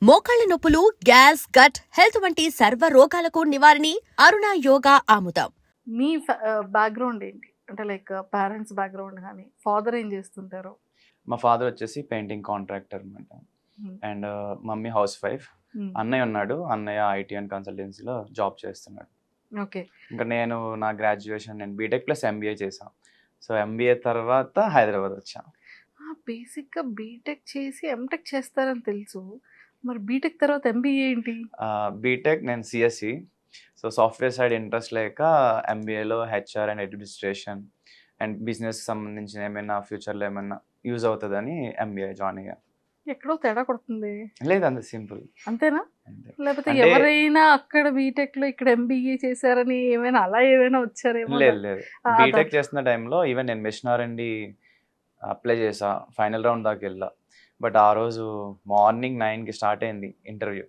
మోకాళ్ల నొప్పులు, gas, gut health వంటి సర్వ రోగాలకు నివారణి అరుణ యోగా ఆముదం. మీ బ్యాక్‌గ్రౌండ్ ఏంటి? అంటే లైక్ పేరెంట్స్ బ్యాక్‌గ్రౌండ్ గాని, ఫాదర్ ఏం చేస్తుంటారు? మా ఫాదర్ వచ్చేసి పెయింటింగ్ కాంట్రాక్టర్ అనమాట. హ్మ్. And mummy house wife. హ్మ్. అన్నయ్య ఉన్నాడు. అన్నయ్య ఐటీ అండ్ కన్సల్టెన్సీలో జాబ్ చేస్తున్నాడు. ఓకే. ఇంకా నా గ్రాడ్యుయేషన్ నేను బీటెక్ ప్లస్ ఎంబీఏ చేశాను. సో ఎంబీఏ తర్వాత హైదరాబాద్ వచ్చాను. బేసిక్‌గా బీటెక్ చేసి ఎంటెక్ చేస్తారని తెలుసు. మరి బీటెక్ తర్వాత ఎంబీఏ ఏంటి? బీటెక్ నేను CSC. So software side interest లేక ఎంబీఏలో హెచ్ఆర్ అండ్ అడ్మినిస్ట్రేషన్ అండ్ బిజినెస్కి సంబంధించిన ఏమైనా ఫ్యూచర్లో ఏమైనా యూజ్ అవుతుందని ఎంబీఏ జాయిన్ అయ్యాను. ఎక్కడో తేడా కొడుతుంది. లేదు, అంత సింపుల్ అంతేనా? అంతే. లేకపోతే అంటే ఎవరైనా అక్కడ బీటెక్‌లో ఇక్కడ ఎంబీఏ చేశారని ఏమైనా అలా ఏమైనా వచ్చారేమో? లేదు. అదా? బీటెక్ చేస్తున్న టైంలో ఈవెన్ నేను మిషన్ ఆర్&డి అప్లై చేసా. ఫైనల్ రౌండ్ దాకా వెళ్ళా. బట్ ఆ రోజు మార్నింగ్ 9కి స్టార్ట్ అయింది ఇంటర్వ్యూ.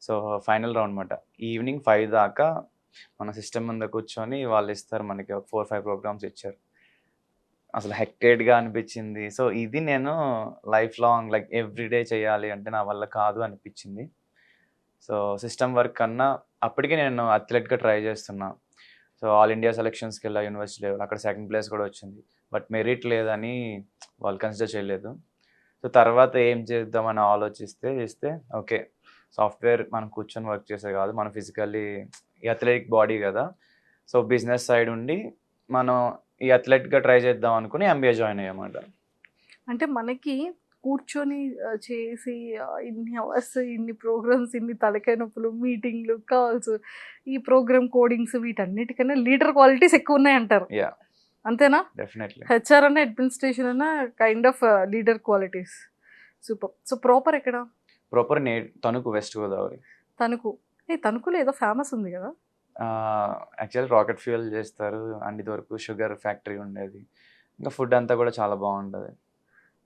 సో ఫైనల్ రౌండ్ అనమాట. ఈవినింగ్ 5 దాకా మన సిస్టమ్ ముందు కూర్చొని వాళ్ళు ఇస్తారు మనకి ఒక 4-5 ప్రోగ్రామ్స్ ఇచ్చారు. అసలు హెక్టెడ్గా అనిపించింది. సో ఇది నేను లైఫ్ లాంగ్ లైక్ ఎవ్రీడే చేయాలి అంటే నా వల్ల కాదు అనిపించింది. సో సిస్టమ్ వర్క్ కన్నా అప్పటికే నేను అథ్లెట్గా ట్రై చేస్తున్నా. సో ఆల్ ఇండియా సెలక్షన్స్కి వెళ్ళా యూనివర్సిటీ లెవెల్. అక్కడ సెకండ్ ప్లేస్ కూడా వచ్చింది. బట్ మెరిట్ లేదని వాళ్ళు కన్సిడర్ చేయలేదు. సో తర్వాత ఏం చేద్దామని చేస్తే ఓకే, సాఫ్ట్వేర్ మనం కూర్చొని వర్క్ చేసే కాదు, మనం ఫిజికల్లీ ఈ అథ్లెటిక్ బాడీ కదా. సో బిజినెస్ సైడ్ ఉండి మనం ఈ అథ్లెట్గా ట్రై చేద్దాం అనుకుని ఎంబీఏ జాయిన్ అయ్యామాట. అంటే మనకి కూర్చొని చేసి ఇన్ని అవర్స్, ఇన్ని ప్రోగ్రామ్స్, ఇన్ని తలకాయ నొప్పులు, మీటింగ్‌లు, కాల్స్, ఈ ప్రోగ్రామ్ కోడింగ్స్ వీటన్నిటికన్నా లీడర్ క్వాలిటీస్ ఎక్కువున్నాయంటారు. యా, అంతేనా? డెఫినెట్లీ. హెచ్ఆర్ అన్న, అడ్మినిస్ట్రేషన్ అన్న kind of leader qualities. Super. So proper ఎక్కడ? Proper Tanuku, west Godavari. తణుకు. తణుకులో ఏదో ఫేమస్ ఉంది కదా? యాక్చువల్లీ రాకెట్ ఫ్యూయల్ చేస్తారు అండ్ ఇదివరకు షుగర్ ఫ్యాక్టరీ ఉండేది. ఇంకా ఫుడ్ అంతా కూడా చాలా బాగుంటుంది.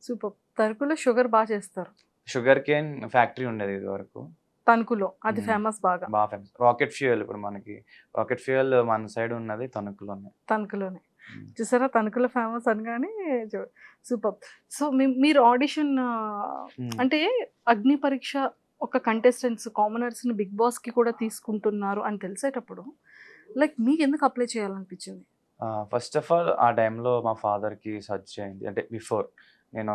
సూపర్. తణుకులో షుగర్ బాగా చేస్తారు. షుగర్ కేన్ ఫ్యాక్టరీ ఉండేది ఇదివరకు తణుకులో అది ఫేమస్ బాగా. బాగా ఫేమస్. రాకెట్ ఫ్యూయల్ ఇప్పుడు మనకి రాకెట్ ఫ్యూయల్ మన సైడ్ ఉన్నది తణుకులోనే. తణుకులోనే. చూసారా, తణుకులో ఫేమస్ అనగానే సూపర్. సో మీరు ఆడిషన్ అంటే అగ్ని పరీక్ష ఒక కంటెస్టెంట్స్ కామనర్స్ని బిగ్ బాస్కి కూడా తీసుకుంటున్నారు అని తెలిసేటప్పుడు లైక్ మీకు ఎందుకు అప్లై చేయాలనిపించింది? ఫస్ట్ ఆఫ్ ఆల్ ఆ టైంలో మా ఫాదర్కి సర్చ్ అయింది. అంటే బిఫోర్ నేను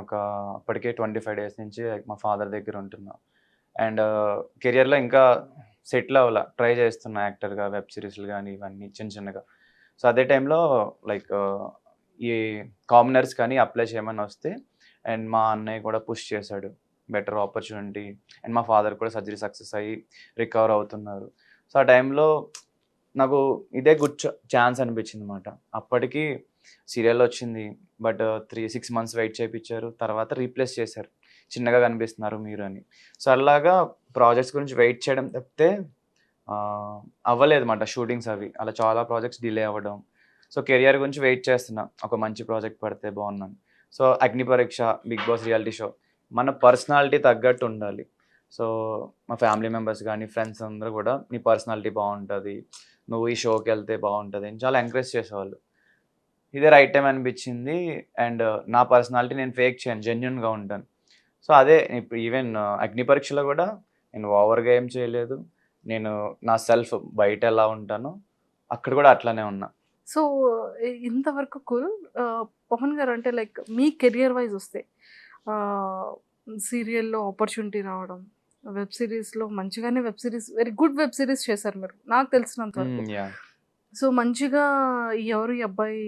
అప్పటికే 25 డేస్ నుంచి మా ఫాదర్ దగ్గర ఉంటున్నా. అండ్ కెరియర్లో ఇంకా సెటిల్ అవ్వాల ట్రై చేస్తున్నా యాక్టర్గా, వెబ్ సిరీస్లు కానీ ఇవన్నీ చిన్న చిన్నగా. సో అదే టైంలో లైక్ ఈ కామనర్స్ కానీ అప్లై చేయమని వస్తే అండ్ మా అన్నయ్య కూడా పుష్ చేశాడు, బెటర్ ఆపర్చునిటీ. అండ్ మా ఫాదర్ కూడా సర్జరీ సక్సెస్ అయ్యి రికవర్ అవుతున్నారు. సో ఆ టైంలో నాకు ఇదే గుడ్ ఛాన్స్ అనిపించింది అనమాట. అప్పటికి సీరియల్ వచ్చింది, బట్ 6 మంత్స్ వెయిట్ చేయించారు. తర్వాత రీప్లేస్ చేశారు, చిన్నగా కనిపిస్తున్నారు మీరు అని. సో అలాగా ప్రాజెక్ట్స్ గురించి వెయిట్ చేయడం తప్పితే అవ్వలేదు అన్నమాట షూటింగ్స్ అవి. అలా చాలా ప్రాజెక్ట్స్ డిలే అవ్వడం. సో కెరియర్ గురించి వెయిట్ చేస్తున్నా, ఒక మంచి ప్రాజెక్ట్ పడితే బాగున్నాను. సో అగ్ని పరీక్ష, బిగ్ బాస్ రియాలిటీ షో మన పర్సనాలిటీ తగ్గట్టు ఉండాలి. సో మా ఫ్యామిలీ మెంబర్స్ కానీ ఫ్రెండ్స్ అందరూ కూడా నీ పర్సనాలిటీ బాగుంటుంది, నువ్వు ఈ షోకి వెళ్తే బాగుంటుంది అని చాలా ఎంకరేజ్ చేసేవాళ్ళు. ఇదే రైట్ టైం అనిపించింది. అండ్ నా పర్సనాలిటీ నేను ఫేక్ చేయను, జెన్యున్గా ఉంటాను. సో అదే ఇప్పుడు ఈవెన్ అగ్ని పరీక్షలో కూడా నేను ఓవర్గా ఏం చేయలేదు. నేను నా సెల్ఫ్ బయట ఎలా ఉంటానో అక్కడ కూడా అట్లానే ఉన్నా. సో ఇంతవరకు పవన్ గారు అంటే లైక్ మీ కెరియర్ వైజ్ వస్తే సీరియల్లో ఆపర్చునిటీ రావడం, వెబ్ సిరీస్లో మంచిగానే web series, very good web series చేశారు మీరు నాకు తెలిసినంత వరకు. సో మంచిగా ఎవరు ఈ అబ్బాయి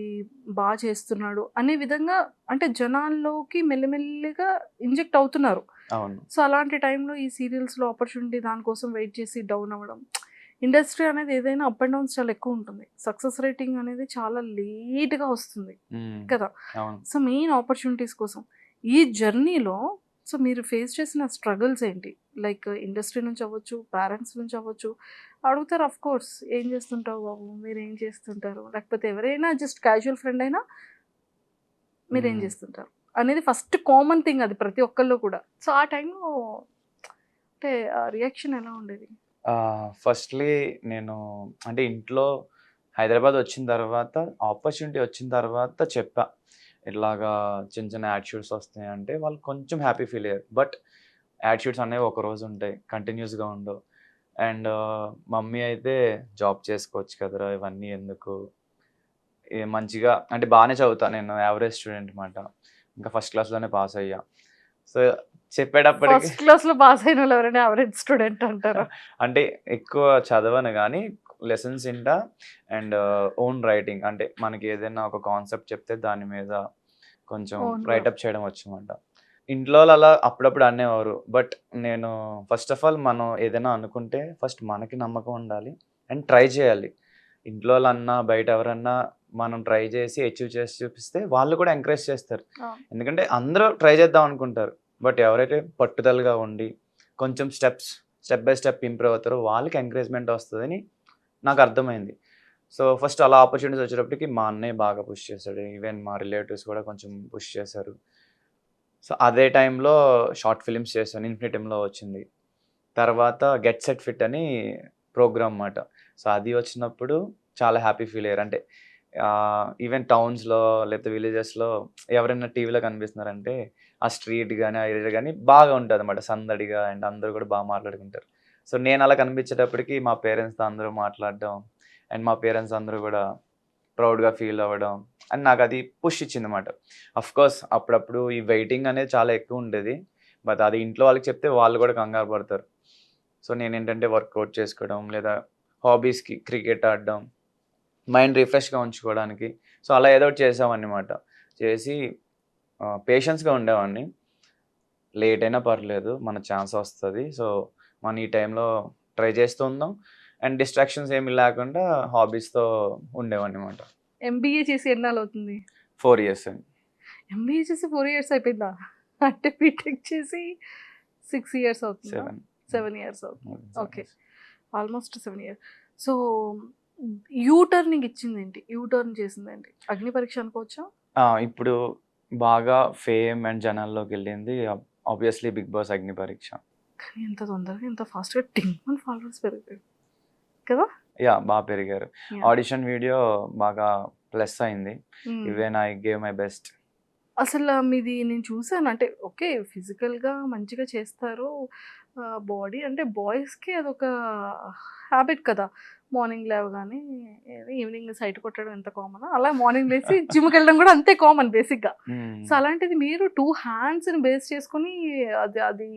బాగా చేస్తున్నాడు అనే విధంగా అంటే జనాల్లోకి మెల్లిమెల్లిగా ఇంజెక్ట్ అవుతున్నారు. అవును. సో అలాంటి టైంలో ఈ సీరియల్స్లో ఆపర్చునిటీ దానికోసం వెయిట్ చేసి డౌన్ అవ్వడం, ఇండస్ట్రీ అనేది ఏదైనా అప్ అండ్ డౌన్స్ చాలా ఎక్కువ ఉంటుంది. సక్సెస్ రేటింగ్ అనేది చాలా లేట్గా వస్తుంది కదా. సో మెయిన్ ఆపర్చునిటీస్ కోసం ఈ జర్నీలో సో మీరు ఫేస్ చేసిన స్ట్రగుల్స్ ఏంటి? లైక్ ఇండస్ట్రీ నుంచి అవ్వచ్చు, పేరెంట్స్ నుంచి అవ్వచ్చు, అడుగుతారు ఆఫ్ కోర్స్ ఏం చేస్తుంటావు బాబు, మీరు ఏం చేస్తుంటారు, లేకపోతే ఎవరైనా జస్ట్ క్యాజువల్ ఫ్రెండ్ అయినా మీరు ఏం చేస్తుంటారు అనేది ఫస్ట్ కామన్ థింగ్, అది ప్రతి ఒక్కళ్ళు కూడా. సో ఆ టైంలో అంటే రియాక్షన్ ఎలా ఉండేది? ఫస్ట్లీ నేను అంటే ఇంట్లో హైదరాబాద్ వచ్చిన తర్వాత ఆపర్చునిటీ వచ్చిన తర్వాత చెప్పా, ఇట్లాగా చిన్న చిన్న యాడ్ షూట్స్ వస్తాయి అంటే వాళ్ళు కొంచెం హ్యాపీ ఫీల్ అయ్యారు. బట్ యాటిట్యూడ్స్ అనేవి ఒక రోజు ఉంటాయి, కంటిన్యూస్గా ఉండవు. అండ్ మమ్మీ అయితే జాబ్ చేసుకోవచ్చు కదరా, ఇవన్నీ ఎందుకు, మంచిగా అంటే బాగానే చదువుతా, నేను యావరేజ్ స్టూడెంట్ అనమాట, ఇంకా ఫస్ట్ క్లాస్లోనే పాస్ అయ్యా. సో చెప్పేటప్పటికి ఫస్ట్ క్లాస్ లో పాస్ అయిన వాళ్ళు ఎవరైనా యావరేజ్ స్టూడెంట్ అంటారా? అంటే ఎక్కువ చదవను కానీ లెసన్స్ ఇంటా, అండ్ ఓన్ రైటింగ్, అంటే మనకి ఏదైనా ఒక కాన్సెప్ట్ చెప్తే దాని మీద కొంచెం Own గా. రైటప్ చేయడం వచ్చనమాట. ఇంట్లో వాళ్ళు అలా అప్పుడప్పుడు అనేవారు, బట్ నేను ఫస్ట్ ఆఫ్ ఆల్ మనం ఏదైనా అనుకుంటే ఫస్ట్ మనకి నమ్మకం ఉండాలి అండ్ ట్రై చేయాలి. ఇంట్లో వాళ్ళు అన్నా బయట ఎవరన్నా మనం ట్రై చేసి అచీవ్ చేసి చూపిస్తే వాళ్ళు కూడా ఎంకరేజ్ చేస్తారు. ఎందుకంటే అందరూ ట్రై చేద్దాం అనుకుంటారు, బట్ ఎవరైతే పట్టుదలగా ఉండి కొంచెం స్టెప్ బై స్టెప్ ఇంప్రూవ్ అవుతారో వాళ్ళకి ఎంకరేజ్మెంట్ వస్తుందని నాకు అర్థమైంది. సో ఫస్ట్ అలా ఆపర్చునిటీస్ వచ్చేటప్పటికి మా అన్నయ్య బాగా పుష్ చేశాడు, ఈవెన్ మా రిలేటివ్స్ కూడా కొంచెం పుష్ చేశారు. సో అదే టైంలో షార్ట్ ఫిలిమ్స్ చేశాను, ఇన్ఫినిటంలో వచ్చింది. తర్వాత గెట్ సెట్ ఫిట్ అని ప్రోగ్రామ్ అన్నమాట. సో అది వచ్చినప్పుడు చాలా హ్యాపీ ఫీల్ అయ్యారు. అంటే ఈవెన్ టౌన్స్లో లేకపోతే విలేజెస్లో ఎవరైనా టీవీలో కనిపిస్తున్నారంటే ఆ స్ట్రీట్ కానీ ఆ ఏరియా కానీ బాగా ఉంటుంది అన్నమాట, సందడిగా, అండ్ అందరూ కూడా బాగా మాట్లాడుకుంటారు. సో నేను అలా కనిపించేటప్పటికి మా పేరెంట్స్తో అందరూ మాట్లాడడం, అండ్ మా పేరెంట్స్ అందరూ కూడా ప్రౌడ్గా ఫీల్ అవ్వడం, అండ్ నాకు అది పుష్ ఇచ్చింది అనమాట. కోర్స్ అప్పుడప్పుడు ఈ వెయిటింగ్ అనేది చాలా ఎక్కువ ఉండేది, బట్ అది ఇంట్లో వాళ్ళకి చెప్తే వాళ్ళు కూడా కంగారు పడతారు. సో నేను ఏంటంటే వర్కౌట్ చేసుకోవడం, లేదా హాబీస్కి క్రికెట్ ఆడడం, మైండ్ రిఫ్రెష్గా ఉంచుకోవడానికి, సో అలా ఏదో ఒకటి చేసామన్నమాట. చేసి పేషెన్స్గా ఉండేవాడిని, లేట్ అయినా పర్లేదు మన ఛాన్స్ వస్తుంది, సో మనం ఈ టైంలో ట్రై చేస్తూ ఉందాం, అండ్ డిస్ట్రాక్షన్స్ ఏమి లేకుండా హాబీస్తో ఉండేవాడిని అనమాట. ఎంబీఏ చేసి ఎన్నాళ్ళు అవుతుంది? 4 years అండి. ఎంబీఏ చేసి 4 years అయిపోయిందా? అంటే బీటెక్ చేసి 6 years అవుతుందా? 7 years అవుతుంది. Okay, almost 7 years. So U turning ఇచ్చిందేంటి, యూటర్న్ చేసిందేంటి? అగ్ని పరీక్ష అనుకోవచ్చా? ఇప్పుడు బాగా ఫేమ్ అండ్ జనాల్లోకి వెళ్ళింది ఆబ్వియస్లీ బిగ్ బాస్ అగ్ని పరీక్ష. కానీ ఎంత తొందరగా ఎంత ఫాస్ట్గా 10 ఫాలోవర్స్ పెరిగారు కదా? యా బాగా పెరిగారు. Yeah. ఆడిషన్ వీడియో బాగా ప్లస్ అయింది, even I gave my best. అసలు మీది నేను చూసాను, అంటే ఓకే ఫిజికల్గా మంచిగా చేస్తారు, బాడీ అంటే బాయ్స్కి అదొక హ్యాబిట్ కదా, మార్నింగ్ లేవగానే ఈవినింగ్ సైట్ కొట్టడం ఎంత కామన్, అలా మార్నింగ్ లేచి జిమ్కి వెళ్ళడం కూడా అంతే కామన్ బేసిక్గా. సో అలాంటిది మీరు 2 handsని బేస్ చేసుకొని అది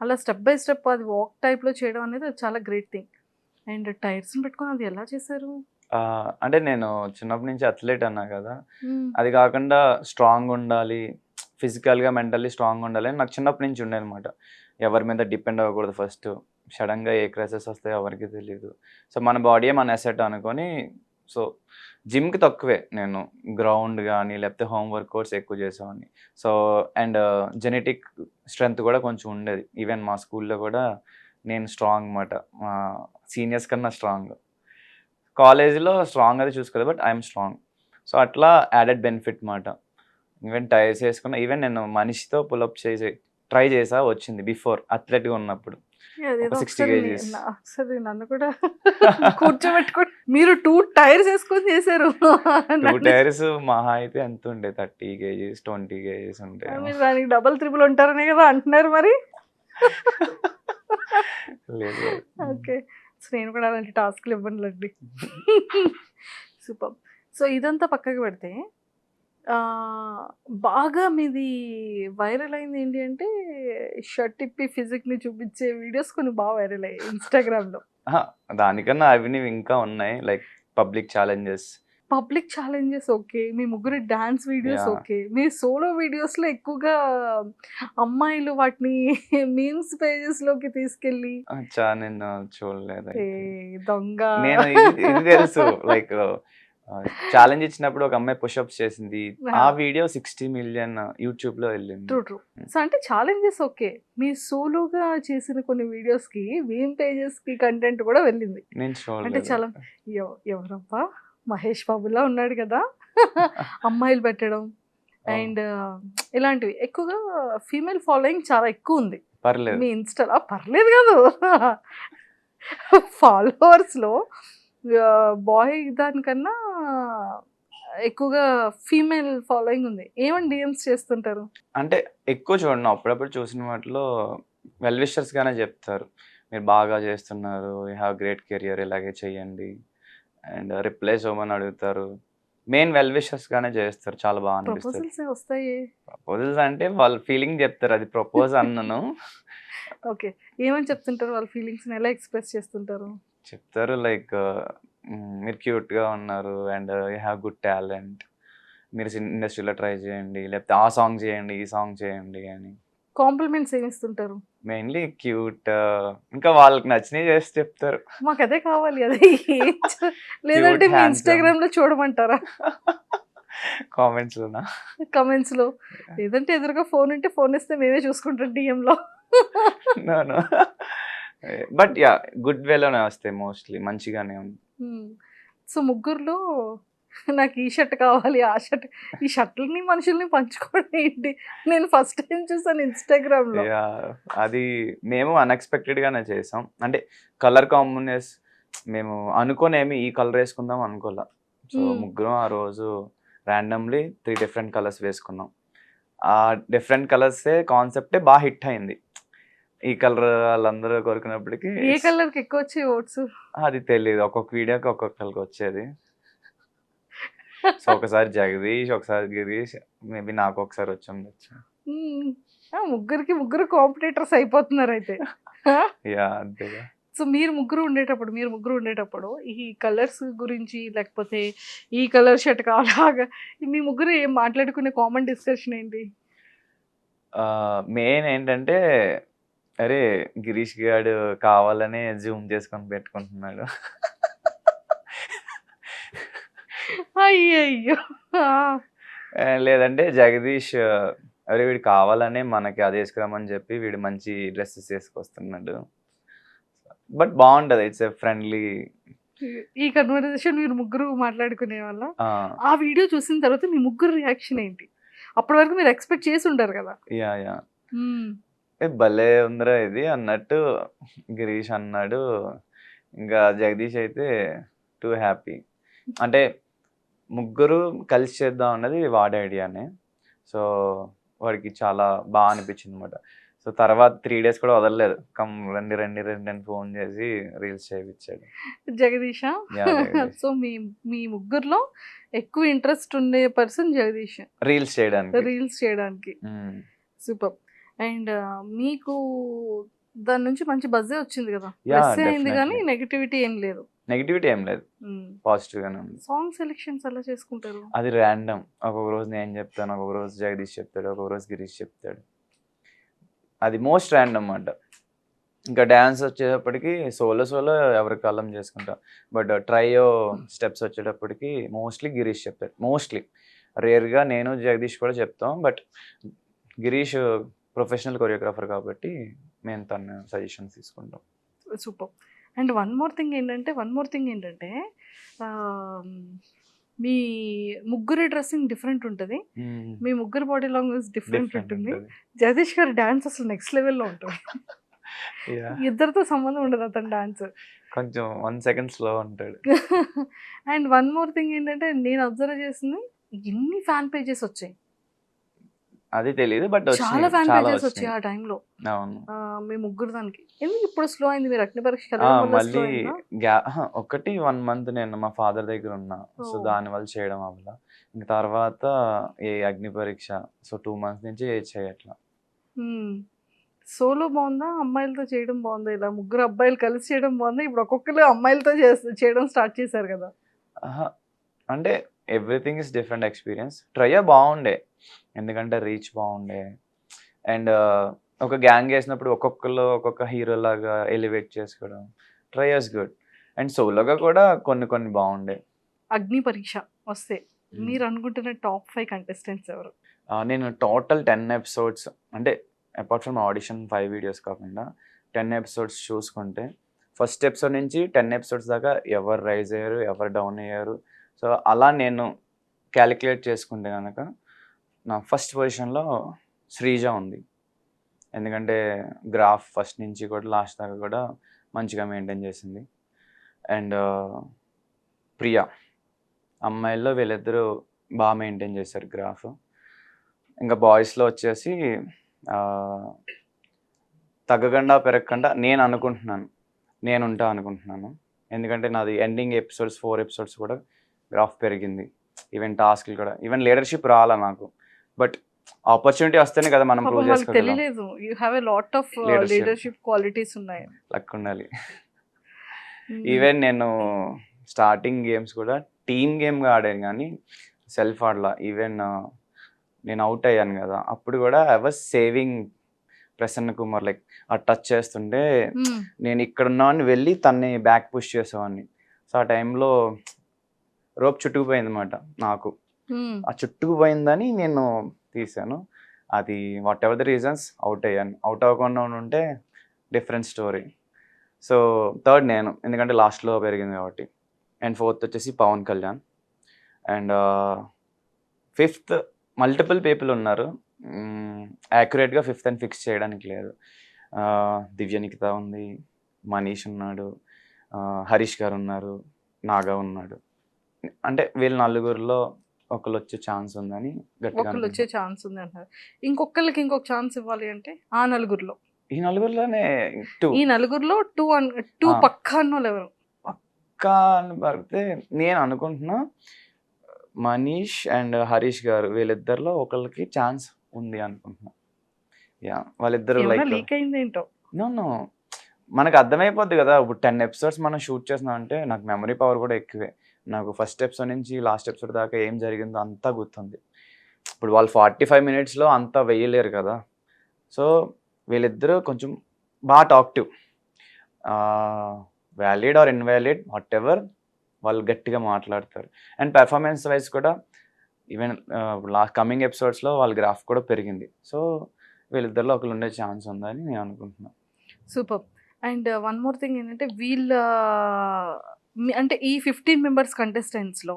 అలా స్టెప్ బై స్టెప్ అది వాక్ టైప్లో చేయడం అనేది అది చాలా గ్రేట్ థింగ్. అండ్ టైర్స్ని పెట్టుకొని అది ఎలా చేశారు? అంటే నేను చిన్నప్పటి నుంచి అథ్లెట్ అన్నా కదా, అది కాకుండా స్ట్రాంగ్ ఉండాలి, ఫిజికల్గా మెంటల్లీ స్ట్రాంగ్ ఉండాలి అని నాకు చిన్నప్పటి నుంచి ఉండే అనమాట. ఎవరి మీద డిపెండ్ అవ్వకూడదు, ఫస్ట్ సడన్గా ఏ క్రైసెస్ వస్తాయో ఎవరికి తెలియదు. సో మన బాడీయే మన అసెట్ అనుకొని, సో జిమ్కి తక్కువే, నేను గ్రౌండ్ కానీ లేకపోతే హోమ్ వర్కౌట్స్ ఎక్కువ చేసేవాడిని. సో అండ్ జెనెటిక్ స్ట్రెంగ్త్ కూడా కొంచెం ఉండేది, ఈవెన్ మా స్కూల్లో కూడా నేను స్ట్రాంగ్ అన్నమాట, మా సీనియర్స్ కన్నా స్ట్రాంగ్. కాలేజీలో స్ట్రాంగ్ అది చూసుకోలేదు, బట్ ఐఎమ్ స్ట్రాంగ్. సో అట్లా యాడెడ్ బెనిఫిట్ మాట. ఈవెన్ టైర్స్ వేసుకున్నా, ఈవెన్ నేను మనిషితో పుల్అప్ చేసి ట్రై చేసా, వచ్చింది బిఫోర్ అథ్లెట్గా ఉన్నప్పుడు. అదేదో 60 kgs. ఒకసారి నన్ను కూడా కూర్చోబెట్టుకొని మీరు 2 టైర్స్ వేసుకొని చేశారు. 2 టైర్స్ మహా అయితే ఎంత ఉండే, 30 kgs 20 kgs ఉంటాయి. మీరు దానికి డబల్ త్రిబుల్ ఉంటారనే కదా అంటున్నారు మరి. లేదు. ఓకే, సో నేను కూడా అలాంటి టాస్క్లు ఇవ్వనులేండి. సూపర్. సో ఇదంతా పక్కకి పెడితే బాగా మీది వైరల్ అయింది ఏంటి అంటే షర్ట్ ఇప్పి ఫిజిక్ని చూపించే వీడియోస్ కొన్ని బాగా వైరల్ అయ్యాయి ఇన్స్టాగ్రామ్లో. దానికన్నా అవి ఇంకా ఉన్నాయి, like public challenges. Public challenges okay, మీ ముగ్గురు డాన్స్ వీడియోస్ Yeah. ఓకే, మీ సోలో వీడియోస్లో ఎక్కువగా అమ్మాయిలు వాటిని మీమ్స్ పేజెస్లోకి తీసుకెళ్ళి నేను చూడలేదు. ఏ దొంగ నేను ఇది తెలుసు, లైక్ ఛాలెంజ్ ఇచ్చినప్పుడు ఒక అమ్మాయి పుషప్స్ చేసింది, ఆ వీడియో 60 million యూట్యూబ్ లో వెళ్ళింది. ట్రూ. సో అంటే ఛాలెంజెస్ ఓకే, మీ సోలోగా చేసిన కొన్ని వీడియోస్కి మీమ్ పేజెస్కి కంటెంట్ కూడా వెళ్ళింది. నేను అంటే చూడలేదు. చాలా ఎవరబ్బా మహేష్ బాబులా ఉన్నాడు కదా అమ్మాయిలు పెట్టడం అండ్ ఇలాంటివి ఎక్కువగా ఫీమేల్ ఫాలోయింగ్ చాలా ఎక్కువ ఉంది పర్లేదు. మీ ఇన్స్టాలో. పర్లేదు కాదు, ఫాలోవర్స్లో బాయ్ దానికన్నా ఎక్కువగా ఫీమేల్ ఫాలోయింగ్ ఉంది. ఏమని డిఎమ్స్ చేస్తుంటారు? అంటే ఎక్కువ చూడను, అప్పుడప్పుడు చూసిన వాటిలో వెల్ విషర్స్గానే చెప్తారు, మీరు బాగా చేస్తున్నారు, యూ హ్యావ్ గ్రేట్ కెరియర్, ఇలాగే చెయ్యండి అండ్ రిప్లేస్ అవ్వమని అడుగుతారు. మెయిన్ వెల్ విషర్స్గానే చేస్తారు, చాలా బాగా అనిపిస్తుంది. ప్రపోజల్స్ వస్తాయి. ప్రపోజల్స్ అంటే వాళ్ళ ఫీలింగ్ చెప్తారు, అది ప్రపోజ్ అన్నను. ఓకే. ఏమని చెప్తుంటారు? వాళ్ళ ఫీలింగ్స్‌ని ఎలా ఎక్స్‌ప్రెస్ చేస్తుంటారు? చెప్తారు లైక్ మీరు క్యూట్గా ఉన్నారు and you have good talent, మీరు ఇండస్ట్రీలో ట్రై చేయండి, లేకపోతే ఆ సాంగ్ చేయండి, ఈ సాంగ్ చేయండి అని. కాంప్లిమెంట్స్ ఏమి ఇస్తుంటారు? మెయిన్లీ క్యూట్, ఇంకా వాళ్ళకి నచ్చినవి చేసి చెప్తారు. మాకదే కావాలి. అదే ఏం లేదంటే క్యూట్, మీ హ్యాండ్సమ్. ఇన్‌స్టాగ్రామ్‌లో చూడమంటారా? కామెంట్స్లోనా? కామెంట్స్‌లో. లేదంటే ఎదురుగా ఫోన్ ఉంటే ఫోన్ ఇస్తే మేమే చూసుకుంటాం డీఎంలో. No no. But ya, good వేలోనే వస్తాయి మోస్ట్లీ, మంచిగానే ఉంది. సో ముగ్గురులో నాకు ఈ షర్ట్ కావాలి, ఆ షర్ట్, ఈ షర్ట్లని మనుషుల్ని పంచుకోవడం ఏంటి? నేను ఫస్ట్ టైం చూసాను ఇన్‌స్టాగ్రామ్‌లో. యా, అది మేము అన్ఎక్స్పెక్టెడ్గానే చేసాం. అంటే కలర్ కాంబినేస్ మేము అనుకోనేమి ఈ కలర్ వేసుకుందాం అనుకోలే. సో ముగ్గురం ఆ రోజు ర్యాండమ్లీ 3 డిఫరెంట్ కలర్స్ వేసుకున్నాం. ఆ డిఫరెంట్ కలర్సే కాన్సెప్టే బాగా హిట్ అయింది. ఈ కలర్ వాళ్ళందరూ కోరుకున్నప్పటికీ ఏ కలర్‌కి ఎక్కువ వచ్చాయి ఓట్స్? అది తెలీదు. ఒక్కొక్క వీడియోకి ఒక్కొక్కళ్ళకి వచ్చేది. సో ఒకసారి జగదీష్, ఒకసారి గిరీష్, మేబీ నాకు ఒకసారి వచ్చి ఉండొచ్చు. ముగ్గురికి ముగ్గురు కాంపిటీటర్స్ అయిపోతున్నారైతే. యా, అంతేగా. సో మీరు ముగ్గురు ఉండేటప్పుడు ఈ కలర్స్ గురించి, లేకపోతే ఈ కలర్ షర్ట్ కావాలా, మీ ముగ్గురు ఏం మాట్లాడుకునే కామన్ డిస్కషన్ ఏంటి? మెయిన్ ఏంటంటే, అరే గిరీష్ గాడు కావాలనే జూమ్ చేసుకొని పెట్టుకుంటున్నాడు. అయ్యయ్యో! లేదంటే జగదీష్, అరే వీడు కావాలనే మనకి అది వేసుకురామని చెప్పి వీడు మంచి డ్రెస్సెస్ వేసుకొస్తున్నాడు. బట్ బాగుంటది, ఇట్స్ ఎ ఫ్రెండ్లీ. ఈ కన్వర్జేషన్ మీరు ముగ్గురు మాట్లాడుకునే వాళ్ళ? ఆ వీడియో చూసిన తర్వాత మీ ముగ్గురు రియాక్షన్ ఏంటి? అప్పటి వరకు మీరు ఎక్స్పెక్ట్ చేసి ఉంటారు కదా. యా యా, భలే ఉందిరా ఇది అన్నట్టు గిరీష్ అన్నాడు. ఇంకా జగదీష్ అయితే టూ హ్యాపీ. అంటే ముగ్గురు కలిసి చేద్దాం అన్నది వాడి ఐడియానే. సో వాడికి చాలా బాగా అనిపించింది అనమాట. సో తర్వాత 3 days కూడా వదలలేదు, రండి రండి రండి అని ఫోన్ చేసి రీల్స్ చేయించాడు. జగదీషా? Yeah, జగదీష్. సో మీ మీ ముగ్గురులో ఎక్కువ ఇంట్రెస్ట్ ఉండే పర్సన్ జగదీష్, రీల్స్ చేయడానికి. రీల్స్ చేయడానికి. సూపర్. అండ్ మీకు దాని నుంచి మంచి బజ్జే వచ్చింది కదా. ప్లస్ అయింది కానీ నెగటివిటీ ఏం లేదు. నెగిటివిటీ ఏం లేదు, పాజిటివ్ గానే ఉంది. సాంగ్ సెలెక్షన్స్ ఎలా చేసుకుంటారు? అది ర్యాండమ్. ఒక్కొక్క రోజు నేను చెప్తాను, ఒక్కొక్క రోజు జగదీష్ చెప్తాడు, ఒక్కొక్క రోజు గిరీష్ చెప్తాడు. అది మోస్ట్ ర్యాండమ్ అంట. ఇంకా డ్యాన్స్ వచ్చేటప్పటికి సోలో ఎవరి కాలం చేసుకుంటాం. బట్ ట్రైయో స్టెప్స్ వచ్చేటప్పటికి మోస్ట్లీ గిరీష్ చెప్తాడు. మోస్ట్లీ, రేర్గా నేను జగదీష్ కూడా చెప్తాం. బట్ గిరీష్ ప్రొఫెషనల్ కొరియోగ్రాఫర్ కాబట్టి మేము తన సజెషన్స్ తీసుకుంటాం. Super. And one more thing ఏంటంటే మీ ముగ్గురి డ్రెస్సింగ్ డిఫరెంట్ ఉంటుంది, మీ ముగ్గురు బాడీ లాంగ్వేజ్ డిఫరెంట్ ఉంటుంది. జగదీష్ గారి డాన్స్ అసలు నెక్స్ట్ లెవెల్లో ఉంటుంది. ఇద్దరితో సంబంధం ఉండదు అతని డాన్స్. కొంచెం 1 second స్లో ఉంటాడు. అండ్ వన్ మోర్ థింగ్ ఏంటంటే నేను అబ్జర్వ్ చేసింది, ఎన్ని ఫ్యాన్ పేజెస్ వచ్చాయి. అది తెలియదు, బట్ చాలా ఫ్యాన్ పేజెస్ వచ్చాయి ఆ టైంలో. అవును. మీ ముగ్గురు దానికి ఎందుకు ఇప్పుడు స్లో అయింది? మీరు అగ్ని పరీక్ష మళ్ళీ ఒకటి 1 month నేను మా ఫాదర్ దగ్గర ఉన్నా, సో దాని వల్ల చేయడం అవ్వల. ఇంకా తర్వాత ఏ అగ్ని పరీక్ష, సో 2 months నుంచి చేయట్లా. సోలో బాగుందా, అమ్మాయిలతో చేయడం బాగుందా? ఇలా ముగ్గురు అబ్బాయిలు కలిసి చేయడం బాగుందా? ఇప్పుడు ఒక్కొక్కరు అమ్మాయిలతో చేయడం స్టార్ట్ చేశారు కదా. అంటే everything is different experience. Trio బాగుండే, ఎందుకంటే రీచ్ బాగుండే. అండ్ ఒక గ్యాంగ్ వేసినప్పుడు ఒక్కొక్కరు ఒక్కొక్క హీరో లాగా ఎలివేట్ చేసుకోవడం, ట్రయోస్ గుడ్. అండ్ సోలోగా కూడా కొన్ని బాగుండే. అగ్ని పరీక్ష వస్తే మీరు అనుకుంటున్న టాప్ 5 కంటెస్టెంట్స్ ఎవరు? నేను టోటల్ 10 episodes, అంటే అపార్ట్ ఫ్రమ్ ఆడిషన్ 5 videos కాకుండా 10 episodes చూసుకుంటే, ఫస్ట్ ఎపిసోడ్ నుంచి 10 episodes దాకా ఎవరు రైజ్ అయ్యారు, ఎవరు డౌన్ అయ్యారు, సో అలా నేను క్యాలిక్యులేట్ చేసుకుంటే కనుక నా ఫస్ట్ పొజిషన్లో శ్రీజ ఉంది. ఎందుకంటే గ్రాఫ్ ఫస్ట్ నుంచి కూడా లాస్ట్ దాకా కూడా మంచిగా మెయింటైన్ చేసింది. అండ్ ప్రియా, అమ్మాయిల్లో వీళ్ళిద్దరూ బాగా మెయింటైన్ చేశారు గ్రాఫ్. ఇంకా బాయ్స్లో వచ్చేసి తగ్గకుండా పెరగకుండా నేను అనుకుంటున్నాను, నేను ఉంటా అనుకుంటున్నాను. ఎందుకంటే నాది ఎండింగ్ ఎపిసోడ్స్ 4 ఎపిసోడ్స్ కూడా గ్రాఫ్ పెరిగింది. ఈవెన్ టాస్క్లు కూడా, ఈవెన్ లీడర్షిప్ రాలా నాకు. బట్ ఆపర్చునిటీ వస్తేనే కదా మనం పాపం ప్రూవ్ వాళ్ళకి చేసుకోగలం. తెలియలేదు you have a lot of Leadership. Leadership qualities ఉన్నాయి. లక్ ఉండాలి. ఈవెన్ నేను స్టార్టింగ్ గేమ్స్ కూడా టీమ్ గేమ్గా ఆడాను కానీ సెల్ఫ్ ఆడలా. ఈవెన్ నేను అవుట్ అయ్యాను కదా, అప్పుడు కూడా I was saving Prasanna Kumar. Like ఆ టచ్ చేస్తుంటే నేను ఇక్కడ ఉన్నాను వెళ్ళి తన్ని బ్యాక్ పుష్ చేసేవాడిని. సో ఆ టైంలో రోప్ చుట్టుకుపోయింది అనమాట నాకు. ఆ చుట్టుకుపోయిందని నేను తీసాను. అది what ever the reasons out అయ్యాను. అవుట్ అవ్వకుండా ఉంటే డిఫరెంట్ స్టోరీ. సో థర్డ్ నేను, ఎందుకంటే లాస్ట్లో పెరిగింది కాబట్టి. అండ్ ఫోర్త్ వచ్చేసి Pawan Kalyan. And fifth multiple people ఉన్నారు. యాక్యురేట్గా ఫిఫ్త్ అని ఫిక్స్ చేయడానికి లేదు. దివ్య నిఖిత ఉంది, మనీష్ ఉన్నాడు, హరీష్ గారు ఉన్నారు, నాగా ఉన్నాడు. అంటే వీళ్ళ నలుగురిలో ఒకళ్ళు వచ్చే ఛాన్స్ ఉందని గట్టిగా ఒకళ్ళు వచ్చే ఛాన్స్ ఉంది అంటారు. ఇంకొకళ్ళకి ఇంకొక ఛాన్స్ ఇవ్వాలి అంటే ఆ నలుగురిలో, ఈ నలుగురిలోనే టూ ఈ నలుగురిలో టూ పక్కా అన్నోళ్ళు ఎవరు? పక్కా అని పడితే నేను అనుకుంటున్నా మనీష్ అండ్ హరీష్ గారు, వీళ్ళిద్దరిలో ఒకళ్ళకి ఛాన్స్ ఉంది అనుకుంటున్నా. యా, వాళ్ళిద్దరు ఏమైనా లైక్ లీక్ అయిందేంటో. నో మనకు అర్థమైపోద్ది కదా. ఇప్పుడు 10 ఎపిసోడ్స్ మనం షూట్ చేస్తున్నాం అంటే నాకు మెమరీ పవర్ కూడా ఎక్కువే. నాకు ఫస్ట్ ఎపిసోడ్ నుంచి లాస్ట్ ఎపిసోడ్ దాకా ఏం జరిగిందో అంతా గుర్తుంది. ఇప్పుడు వాళ్ళు 45 మినిట్స్లో అంతా వేయలేరు కదా. సో వీళ్ళిద్దరూ కొంచెం బాగా talkative, valid or invalid whatever, వాళ్ళు గట్టిగా మాట్లాడతారు. అండ్ పెర్ఫార్మెన్స్ వైజ్ కూడా ఈవెన్ కమింగ్ ఎపిసోడ్స్లో వాళ్ళ గ్రాఫ్ కూడా పెరిగింది. సో వీళ్ళిద్దరిలో ఒకరు ఉండే ఛాన్స్ ఉందని నేను అనుకుంటున్నాను. Super. And one more thing ఏంటంటే వీళ్ళ అంటే ఈ 15 మెంబర్స్ కంటెస్టెంట్స్లో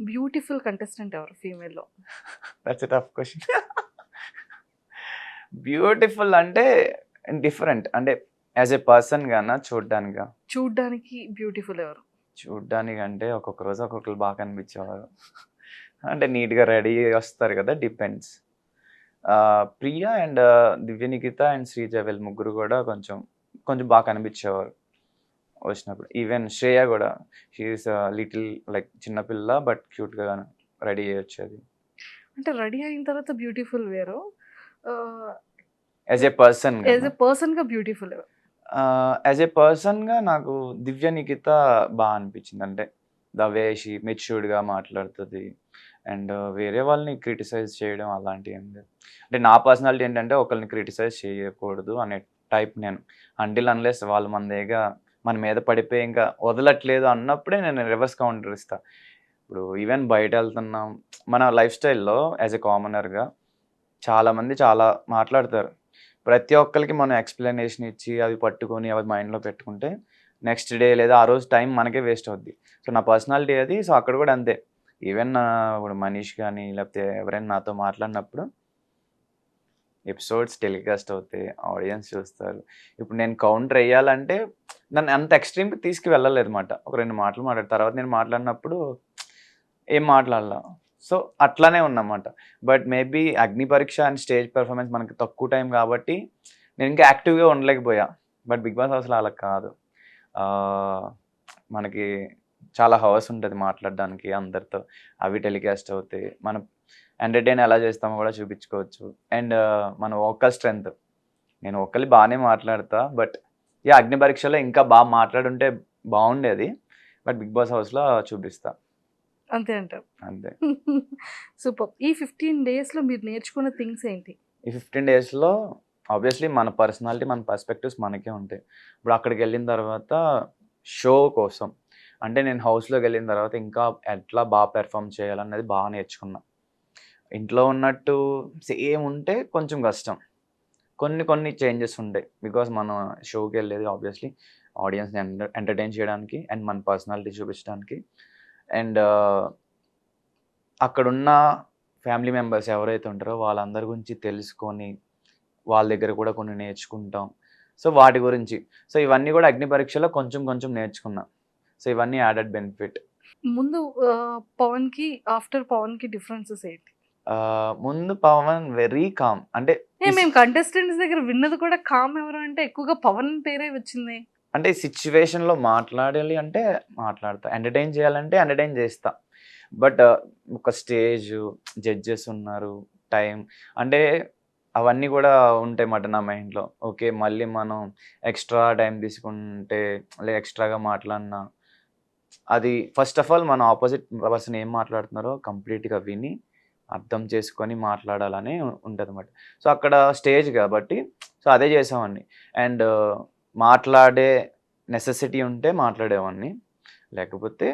బ్యూటిఫుల్ కంటెస్టెంట్ ఎవరు ఫీమేల్లో? That's a tough question. Beautiful అంటే డిఫరెంట్, అంటే యాజ్ ఎ పర్సన్ గానా చూడ్డానికి బ్యూటిఫుల్ ఎవరు? చూడ్డానికి అంటే ఒక్కొక్క రోజు ఒక్కొక్కరు బాగా కనిపించేవారు. అంటే నీట్గా రెడీ వస్తారు కదా, depends. Priya and Divya Nikhita and Sreeja వీళ్ళు ముగ్గురు కూడా కొంచెం బాగా కనిపించేవారు వచ్చినప్పుడు. ఈవెన్ శ్రేయ కూడా, షీఈస్ లిటిల్ లైక్ చిన్నపిల్ల బట్ క్యూట్గా రెడీ అయ్యి వచ్చేది. అంటే రెడీ అయిన తర్వాత బ్యూటిఫుల్ వేరు, యాజ్ ఎ పర్సన్ పర్సన్గా బ్యూటిఫుల్ ఎవరు? యాజ్ ఎ పర్సన్గా నాకు దివ్య నిఖిత బాగా అనిపించింది. అంటే ద వే షీ మెచ్యూర్డ్గా మాట్లాడుతుంది అండ్ వేరే వాళ్ళని క్రిటిసైజ్ చేయడం అలాంటివి ఏం లేదు. అంటే నా పర్సనాలిటీ ఏంటంటే ఒకరిని క్రిటిసైజ్ చేయకూడదు అనే టైప్ నేను. అంటిల్ అన్లెస్ వాళ్ళు మన మీద పడిపోయి ఇంకా వదలట్లేదు అన్నప్పుడే నేను రివర్స్ కౌంటర్ ఇస్తాను. ఇప్పుడు ఈవెన్ బయట వెళ్తున్నాం, మన లైఫ్ స్టైల్లో యాజ్ ఎ కామనర్గా చాలామంది చాలా మాట్లాడతారు. ప్రతి ఒక్కరికి మనం ఎక్స్ప్లెనేషన్ ఇచ్చి అవి పట్టుకొని అవి మైండ్లో పెట్టుకుంటే నెక్స్ట్ డే లేదా ఆ రోజు టైం మనకే వేస్ట్ అవుద్ది. సో నా పర్సనాలిటీ అది. సో అక్కడ కూడా అంతే. ఈవెన్ ఇప్పుడు మనీష్ కానీ లేకపోతే ఎవరైనా నాతో మాట్లాడినప్పుడు ఎపిసోడ్స్ టెలికాస్ట్ అవుతాయి, ఆడియన్స్ చూస్తారు. ఇప్పుడు నేను కౌంటర్ వేయాలంటే నన్ను అంత ఎక్స్ట్రీమ్కి తీసుకువెళ్ళలేదు అనమాట. ఒక 2 మాటలు మాట్లాడిన తర్వాత నేను మాట్లాడినప్పుడు ఏం మాట్లాడాల. సో అట్లానే ఉన్నమాట. బట్ మేబీ అగ్ని పరీక్ష అండ్ స్టేజ్ పెర్ఫార్మెన్స్ మనకి తక్కువ టైం కాబట్టి నేను ఇంకా యాక్టివ్గా ఉండలేకపోయా. బట్ బిగ్ బాస్ హౌస్లో అలా కాదు. మనకి చాలా హవర్స్ ఉంటుంది మాట్లాడడానికి అందరితో, అవి టెలికాస్ట్ అవుతాయి. మనం ఎంటర్టైన్ ఎలా చేస్తామో కూడా చూపించుకోవచ్చు. అండ్ మన వోకల్ స్ట్రెంగ్త్, నేను ఒకళ్ళు బాగానే మాట్లాడతా బట్ అగ్ని పరీక్షలో ఇంకా బాగా మాట్లాడుంటే బాగుండేది. బట్ బిగ్ బాస్ హౌస్లో చూపిస్తా అంతే అంటారు. అంతే. సూపర్. ఈ 15 డేస్లో మీరు నేర్చుకున్న థింగ్స్ ఏంటి? ఈ 15 డేస్లో ఆబ్వియస్లీ మన పర్సనాలిటీ, మన పర్స్పెక్టివ్స్ మనకే ఉంటాయి. ఇప్పుడు అక్కడికి వెళ్ళిన తర్వాత షో కోసం అంటే నేను హౌస్లోకి వెళ్ళిన తర్వాత ఇంకా ఎట్లా బాగా పెర్ఫామ్ చేయాలన్నది బాగా నేర్చుకున్నా. ఇంట్లో ఉన్నట్టు సేమ్ ఉంటే కొంచెం కష్టం, కొన్ని చేంజెస్ ఉంటాయి. బికాస్ మనం షోకి వెళ్ళేది ఆబ్వియస్లీ ఆడియన్స్ని ఎంటర్టైన్ చేయడానికి అండ్ మన పర్సనాలిటీ చూపించడానికి. అండ్ అక్కడున్న ఫ్యామిలీ మెంబర్స్ ఎవరైతే ఉంటారో వాళ్ళందరి గురించి తెలుసుకొని వాళ్ళ దగ్గర కూడా కొన్ని నేర్చుకుంటాం. సో వాటి గురించి, సో ఇవన్నీ కూడా అగ్ని పరీక్షలో కొంచెం నేర్చుకున్నా. సో ఇవన్నీ యాడెడ్ బెనిఫిట్. ముందు పవన్కి ఆఫ్టర్ పవన్కి డిఫరెన్సెస్ ఏంటి? ముందు పవన్ వెరీ కామ్. అంటే మేము కంటెస్టెంట్స్ దగ్గర విన్నది కూడా కామ్ ఎవరు అంటే ఎక్కువగా పవన్ పేరే వచ్చింది. అంటే సిచ్యువేషన్‌లో మాట్లాడాలి అంటే మాట్లాడతా. ఎంటర్‌టైన్ చేయాలంటే ఎంటర్‌టైన్ చేస్తా. బట్ ఒక స్టేజు, జడ్జెస్ ఉన్నారు, టైం అంటే అవన్నీ కూడా ఉంటాయన్నమాట నా మైండ్‌లో. ఓకే. మళ్ళీ మనం ఎక్స్‌ట్రా టైం తీసుకుంటే ఎక్స్‌ట్రాగా మాట్లాడినా అది ఫస్ట్ ఆఫ్ ఆల్ మన ఆపోజిట్ పర్సన్ ఏం మాట్లాడుతున్నారో కంప్లీట్‌గా విని, అర్థం చేసుకొని మాట్లాడాలని ఉంటదన్నమాట. సో, అక్కడ స్టేజ్ కాబట్టి సో, అదే చేసేవాడిని. అండ్ మాట్లాడే నెసెసిటీ ఉంటే మాట్లాడేవాడిని. లేకపోతే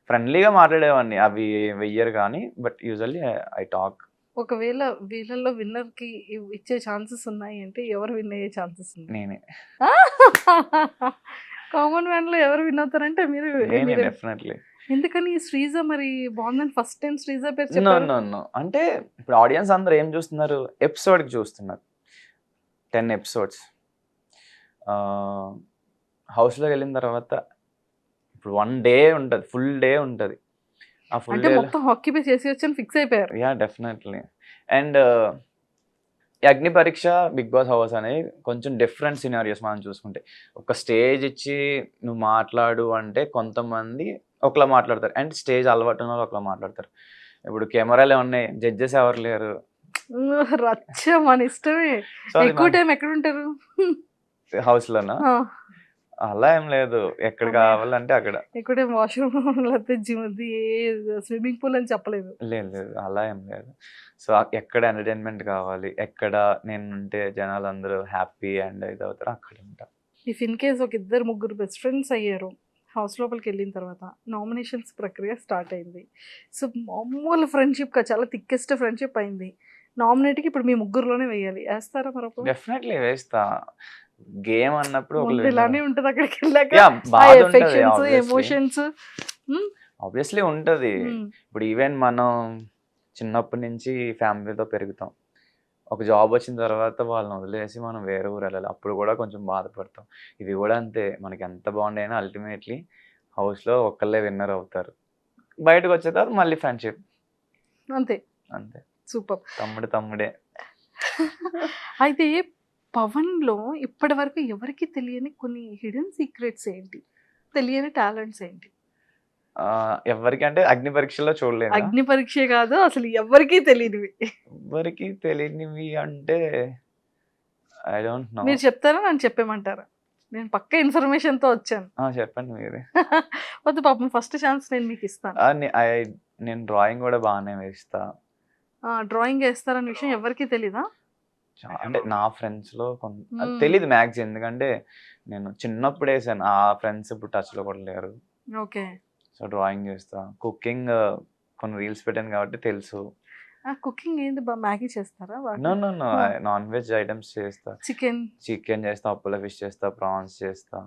ఫ్రెండ్లీగా మాట్లాడేవాడిని. అవి వెయ్యరు కానీ బట్ యూజువల్లీ ఐ టాక్. ఒకవేళ వీళ్ళల్లో విన్నర్‌కి ఇచ్చే ఛాన్సెస్ ఉన్నాయి అంటే ఎవరు విన్ అయ్యే ఛాన్సెస్ ఉన్నాయి? నేనే. కామన్ మ్యాన్‌లో ఎవరు విన్ అవుతారంటే మీరు నేనే మీరే. డెఫినెట్‌లీ. ఎందుకని శ్రీజ మరి బాగుందని ఫస్ట్ టైం శ్రీజ పేరు నో, చెప్పారు. No, no. అంటే ఇప్పుడు ఆడియన్స్ అందరూ ఏం చూస్తున్నారు? ఎపిసోడ్‌కి చూస్తున్నారు. 10 ఎపిసోడ్స్. హౌస్‌లోకి వెళ్ళిన తర్వాత ఇప్పుడు 1 డే ఉంటది. ఫుల్ డే ఉంటది. ఆ ఫుల్ అంటే డేలో మొత్తం ఆక్యుపై చేసేయొచ్చని ఫిక్స్ అయిపోయారు. యాహ్! డెఫినెట్‌లీ. అండ్ ఈ అగ్ని పరీక్ష, బిగ్ బాస్ హౌస్ అనేవి కొంచెం డిఫరెంట్ సినారియోస్ మనం చూసుకుంటే. ఒక స్టేజ్ ఇచ్చి నువ్వు మాట్లాడు అంటే కొంతమంది ఒకలా మాట్లాడతారు. అండ్ స్టేజ్ అలవాటు ఉన్నోళ్ళు ఒకలా మాట్లాడతారు. ఇప్పుడు కెమెరాలే ఉన్నాయి. జడ్జెస్ ఎవరు లేరు. రచ్చ మన ఇష్టమే. సో, అది ఎక్కువ టైం ఎక్కడ ఉంటారు? హౌస్‌లోనా? అలా ఏం లేదు. ఎక్కడ అమ్మయ్య! కావాలంటే అక్కడ. ఎక్కువ టైం వాష్‌రూమ్ లేకపోతే స్విమ్మింగ్ పూల్ అని చెప్పలేదు. లేదు, లేదు. అలా ఏం లేదు. సో, ఎక్కడ ఎంటర్‌టైన్‌మెంట్ కావాలి, ఎక్కడ నేనుంటే జనాలందరూ హ్యాపీ అండ్ ఇదవుతారో అక్కడ ఉంటా. ఇఫ్ ఇన్ కేస్ ఒక ఇద్దరు ముగ్గురు బెస్ట్ ఫ్రెండ్స్ అయ్యారు. హౌస్ లోపలికి వెళ్ళిన తర్వాత నామినేషన్స్ ప్రక్రియ స్టార్ట్ అయింది. సో మామూలు ఫ్రెండ్షిప్ చాలా థిక్కెస్ట్ ఫ్రెండ్షిప్ అయింది. నామినేట్కి ఇప్పుడు మీ ముగ్గురులోనే వేయాలి. వేస్తారా మరొక? డెఫినెట్‌లీ వేస్తా. గేమ్ అన్నప్పుడు ఒకళ్ళు ముందు ఇలానే విన్నర్. ఉంటది అక్కడికి వెళ్ళాక. యాహ్! ఆ బాధ ఉంటది ఎఫెక్షన్స్, ఆబ్వియస్లీ. ఎమోషన్స్. ఆబ్వియస్లీ ఉంటది. ఇప్పుడు ఈవెన్ మనం చిన్నప్పటి నుంచి ఫ్యామిలీతో పెరుగుతాం. ఒక జాబ్ వచ్చిన తర్వాత వాళ్ళని వదిలేసి మనం వేరే ఊరు వెళ్ళాలి. అప్పుడు కూడా కొంచెం బాధపడతాం. ఇది కూడా అంతే. మనకి ఎంత బాండ్ అయినా అల్టిమేట్‌లీ హౌస్‌లో ఒక్కళ్ళే విన్నర్ అవుతారు. బయటకు వచ్చిన తర్వాత మళ్ళీ ఫ్రెండ్‌షిప్. అంతే. అంతే. సూపర్. తమ్ముడు తమ్ముడే. అయితే పవన్‌లో ఇప్పటివరకు ఎవరికీ తెలియని కొన్ని హిడెన్ సీక్రెట్స్ ఏంటి? తెలియని టాలెంట్స్ ఏంటి? ఎవరికంటే అగ్ని పరీక్షలో చూడలేదా? అగ్ని పరీక్షే కాదు అసలు ఎవరికీ తెలియనివి. ఎవ్వరికీ తెలియనివి అంటే ఐ డోంట్ నో. మీరు చెప్తారా? నన్ను చెప్పేమంటారా? నేను పక్కా ఇన్ఫర్మేషన్‌తో వచ్చాను. చెప్పండి మీరే. వద్దు పాపం ఫస్ట్ ఛాన్స్ నేను మీకు ఇస్తాను. నేను డ్రాయింగ్ కూడా బాగానే వేస్తా. డ్రాయింగ్ ఏస్తారన్న విషయం ఎవరికీ తెలీదా? అంటే నా ఫ్రెండ్స్‌లో మ్మ్. తెలీదు మ్యాక్స్. ఎందుకంటే నేను చిన్నప్పుడు వేసాను. ఆ ఫ్రెండ్స్ ఇప్పుడు టచ్‌లో కూడా లేరు. ఓకే. సో డ్రాయింగ్ చేస్తా. కుకింగ్ కొన్ని రీల్స్ పెట్టాను కాబట్టి తెలుసు. కుకింగ్ ఏంది మ్యాగీ చేస్తారా? No, no, no. Non veg items చేస్తా. చికెన్. చికెన్ చేస్తా, అప్పుల ఫిష్ చేస్తా, ప్రాన్స్ చేస్తా.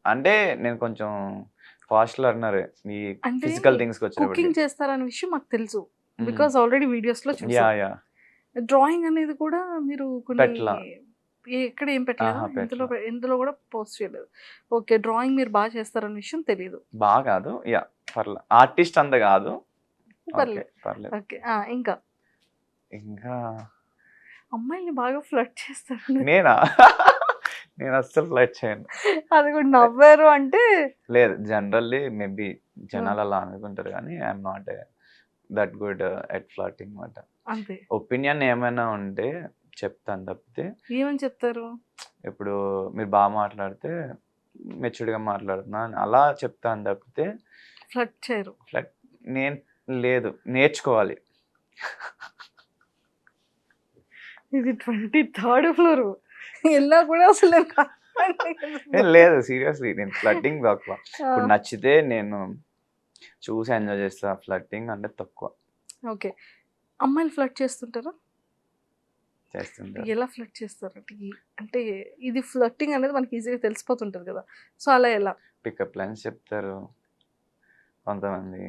అంటే నేను కొంచెం ఫాస్ట్ లెర్నర్ ఈ అంటే ఫిజికల్ థింగ్స్‌కి వచ్చేటప్పటికి. కుకింగ్ చేస్తారన్న విషయం మాకు తెలుసు. బికాజ్ ఆల్రెడీ వీడియోస్‌లో చూసాం. యాహ్! డ్రాయింగ్ అనేది కూడా మీరు కొన్ని పెట్టలా. ఎక్కడ ఏం పెట్టలేదు. ఆహా! ఇందులో పెట్టలా. ఎందులో కూడా పోస్ట్ చేయలేదు. ఓకే. డ్రాయింగ్ మీరు బాగా చేస్తారన్న విషయం తెలీదు. బాగా కాదు. పర్లే. ఆర్టిస్ట్ అంత కాదు. ఓకే. పర్లేదు. పర్లేదు. ఓకే. ఇంకా ఇంకా అమ్మాయిల్ని బాగా ఫ్లర్ట్ చేస్తారు. నేనా? నేను అస్సలు ఫ్లర్ట్ చేయను. అది కూడా నవ్వారు అంటే లేదు. జనరల్లీ మేబీ జనాలు అలా అనుకుంటారు కానీ I'm not that good at flirting మాట. అంతే. ఒపీనియన్ ఏమైనా ఉంటే చెప్తాను తప్పితే ఏమని చెప్తారు? ఇప్పుడు మీరు బాగా మాట్లాడితే మెచ్యూర్డ్‌గా మాట్లాడుతున్నా అని అలా చెప్తాను తప్పితే ఫ్లర్ట్ చేయరు. నేను లేదు. నేర్చుకోవాలి. ఇది 23rd ఫ్లోర్. ఎలా కూడా అసలు లేదు సీరియస్లీ నేను ఫ్లర్టింగ్ తక్కువ. ఇప్పుడు నచ్చితే నేను చూసి ఎంజాయ్ చేస్తా. ఫ్లర్టింగ్ అంటే తక్కువ. ఓకే. అమ్మాయిలు ఫ్లర్ట్ చేస్తుంటారా? చేస్తుంటారు. ఎలా ఫ్లర్ట్ చేస్తారు? అంటే ఇది ఫ్లర్టింగ్ అనేది మనకి ఈజీగా తెలిసిపోతుంటది కదా! సో అలా ఎలా? పికప్ లైన్స్ చెప్తారు కొంతమంది.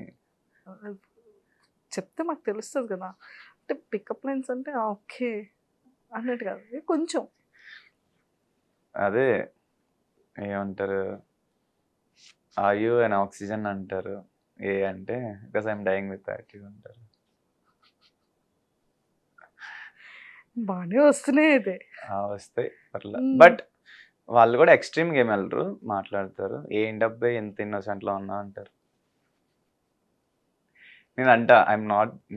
చెప్తే మాకు తెలుస్తది కదా! అంటే పికప్ లైన్స్ అంటే ఓకే అన్నట్టు కాదు. కొంచెం అదే ఏమంటారు? ఆర్ యూ ఎన్ ఆక్సిజన్ అంటారు. ఏ అంటే because I'm dying with attitude అంటారు. బాగానే వస్తున్నాయి అయితే. వస్తాయి అట్లా. మ్మ్. బట్ వాళ్ళు కూడా ఎక్స్ట్రీమ్గా ఏమి వెళ్ళరు, మాట్లాడతారు. ఏంటబ్బా ఎంత ఇన్నోసెంట్లో ఉన్నా అంటారు. నేను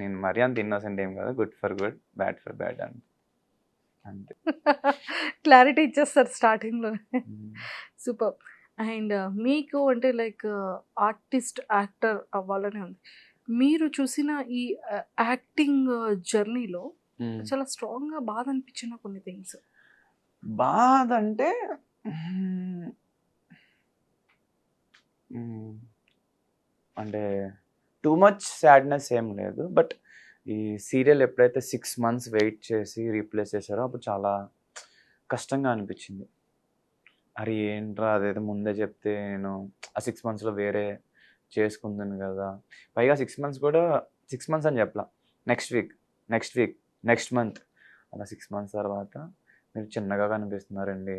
నేను మరీ అంత ఇన్నోసెంట్ ఏం కాదు, good for good bad for bad అంతే. క్లారిటీ ఇచ్చేస్తారు స్టార్టింగ్లో. మ్మ్. సూపర్. అండ్ మీకు అంటే లైక్ ఆర్టిస్ట్ యాక్టర్ అవ్వాలని ఉంది. మీరు చూసిన ఈ యాక్టింగ్ జర్నీలో మ్మ్. చాలా స్ట్రాంగ్గా బాధ అనిపించిన కొన్ని థింగ్స్. బాధ అంటే మ్మ్, మ్మ్, అంటే టూ మచ్ సాడ్నెస్ ఏం లేదు. బట్ ఈ సీరియల్ ఎప్పుడైతే 6 months వెయిట్ చేసి రీప్లేస్ చేశారో అప్పుడు చాలా కష్టంగా అనిపించింది. అరే ఏంట్రా అదేదో ముందే చెప్తే నేను ఆ 6 monthsలో వేరే చేసుకుందును కదా. పైగా 6 months కూడా 6 months అని చెప్పలా, నెక్స్ట్ వీక్ నెక్స్ట్ మంత్ అలా 6 months తర్వాత మీరు చిన్నగా కనిపిస్తున్నారండి.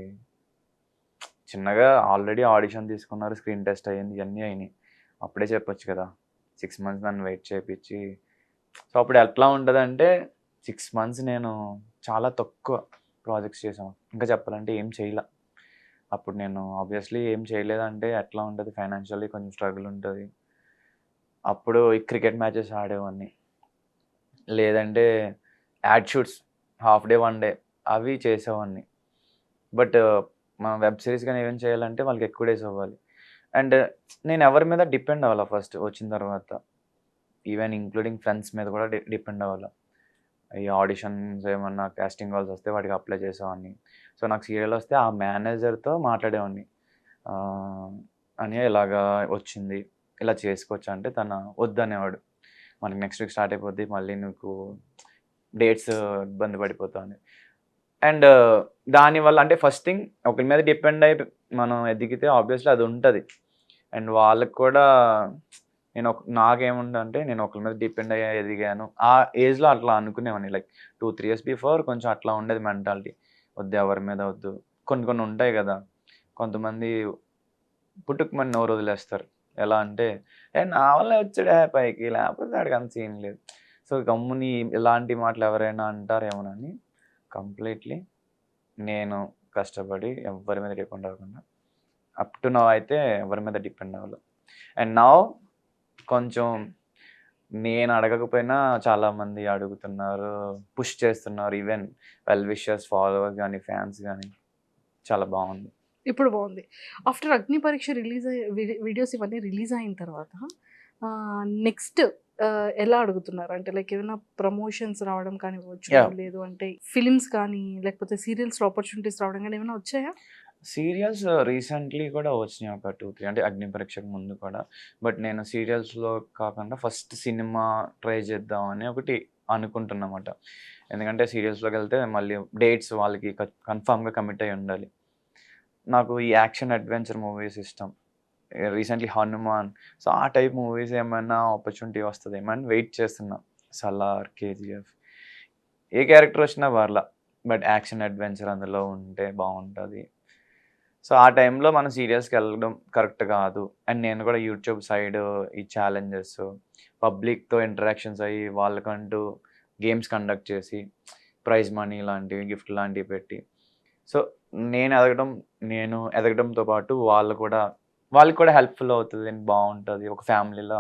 చిన్నగా ఆల్రెడీ ఆడిషన్ తీసుకున్నారు, స్క్రీన్ టెస్ట్ అయ్యింది, ఇవన్నీ అయినాయి. అప్పుడే చెప్పొచ్చు కదా 6 months నన్ను వెయిట్ చేయించి. సో అప్పుడు ఎట్లా ఉంటుందంటే 6 months నేను చాలా తక్కువ ప్రాజెక్ట్స్ చేసాను. ఇంకా చెప్పాలంటే ఏం చేయలే. అప్పుడు నేను ఆబ్వియస్లీ ఏం చేయలేదంటే ఎట్లా ఉంటుంది, ఫైనాన్షియల్లీ కొంచెం స్ట్రగుల్ ఉంటుంది. అప్పుడు ఈ క్రికెట్ మ్యాచెస్ ఆడేవాడిని, లేదంటే add shoots half day 1 day అవి చేసేవాడిని. బట్ మన వెబ్ సిరీస్ కానీ ఏమేమి చేయాలంటే వాళ్ళకి ఎక్కువ డేస్ అవ్వాలి. అండ్ నేను ఎవరి మీద డిపెండ్ అవ్వాలి ఫస్ట్ వచ్చిన తర్వాత, ఈవెన్ ఇంక్లూడింగ్ ఫ్రెండ్స్ మీద కూడా డిపెండ్ అవ్వాలి. ఈ ఆడిషన్స్ ఏమన్నా కాస్టింగ్ కాల్స్ వస్తే వాటికి అప్లై చేసేవాడిని. సో నాకు సీరియల్ వస్తే ఆ మేనేజర్తో మాట్లాడేవాడిని, అని ఇలాగా వచ్చింది ఇలా చేసుకోవచ్చు అంటే తను వద్దనేవాడు. మనకి నెక్స్ట్ వీక్ స్టార్ట్ అయిపోద్ది, మళ్ళీ నీకు డేట్స్ ఇబ్బంది పడిపోతావు అని. అండ్ దానివల్ల అంటే ఫస్ట్ థింగ్ ఒకరి మీద డిపెండ్ అయి మనం ఎదిగితే ఆబ్వియస్లీ అది ఉంటుంది. అండ్ వాళ్ళకి కూడా నాకేముందంటే నేను ఒకరి మీద డిపెండ్ అయ్యి ఎదిగాను. ఆ ఏజ్లో అట్లా అనుకునేవాడిని, లైక్ 2-3 years బిఫోర్ కొంచెం అట్లా ఉండేది మెంటాలిటీ. వద్దు ఎవరి మీద వద్దు. కొన్ని ఉంటాయి కదా, కొంతమంది పుట్టుకమని నోరు వదిలేస్తారు. ఎలా అంటే నా వల్ల వచ్చాడే పైకి, లేకపోతే వాడికి అంత సీన్ లేదు. సో గమ్ముని ఇలాంటి మాటలు ఎవరైనా అంటారేమోనని కంప్లీట్లీ నేను కష్టపడి ఎవరి మీద డిపెండ్ అవ్వకుండా అప్ టు నౌ అయితే ఎవరి మీద డిపెండ్ అవ్వాలి. అండ్ నౌ కొంచెం నేను అడగకపోయినా చాలామంది అడుగుతున్నారు, పుష్ చేస్తున్నారు. ఈవెన్ వెల్ విషర్స్, ఫాలోవర్స్ కానీ ఫ్యాన్స్ కానీ చాలా బాగుంది. ఇప్పుడు బాగుంది. ఆఫ్టర్ అగ్ని పరీక్ష రిలీజ్ వీడియోస్ ఇవన్నీ రిలీజ్ అయిన తర్వాత నెక్స్ట్ ఎలా అడుగుతున్నారు అంటే లైక్ ఏమైనా ప్రమోషన్స్ రావడం కానివ్వచ్చు, Yeah. లేదు అంటే ఫిలిమ్స్ కానీ లేకపోతే సీరియల్స్లో ఆపర్చునిటీస్ రావడం కానీ ఏమైనా వచ్చాయా? సీరియల్స్ రీసెంట్లీ కూడా వచ్చినాయి, ఒక 2-3 అంటే అగ్ని పరీక్షకు ముందు కూడా. బట్ నేను సీరియల్స్లో కాకుండా ఫస్ట్ సినిమా ట్రై చేద్దామని ఒకటి అనుకుంటున్నమాట. ఎందుకంటే సీరియల్స్లోకి వెళ్తే మళ్ళీ డేట్స్ వాళ్ళకి కన్ఫామ్గా కమిట్ అయి ఉండాలి. నాకు ఈ యాక్షన్ అడ్వెంచర్ మూవీస్ ఇష్టం. రీసెంట్లీ హనుమాన్, సో ఆ టైప్ మూవీస్ ఏమైనా ఆపర్చునిటీ వస్తుంది ఏమని వెయిట్ చేస్తున్నా. సలార్, కేజీఎఫ్ ఏ క్యారెక్టర్ వచ్చినా పర్లా, బట్ యాక్షన్ అడ్వెంచర్ అందులో ఉంటే బాగుంటుంది. సో ఆ టైంలో మనం సీరియల్స్కి వెళ్ళడం కరెక్ట్ కాదు. అండ్ నేను కూడా యూట్యూబ్ సైడ్ ఈ ఛాలెంజెస్, పబ్లిక్తో ఇంటరాక్షన్స్ అయ్యి వాళ్ళకంటూ గేమ్స్ కండక్ట్ చేసి ప్రైజ్ మనీ లాంటివి, గిఫ్ట్ లాంటివి పెట్టి, సో నేను ఎదగడంతో పాటు వాళ్ళకి కూడా హెల్ప్ఫుల్ అవుతుంది, బాగుంటుంది, ఒక ఫ్యామిలీలో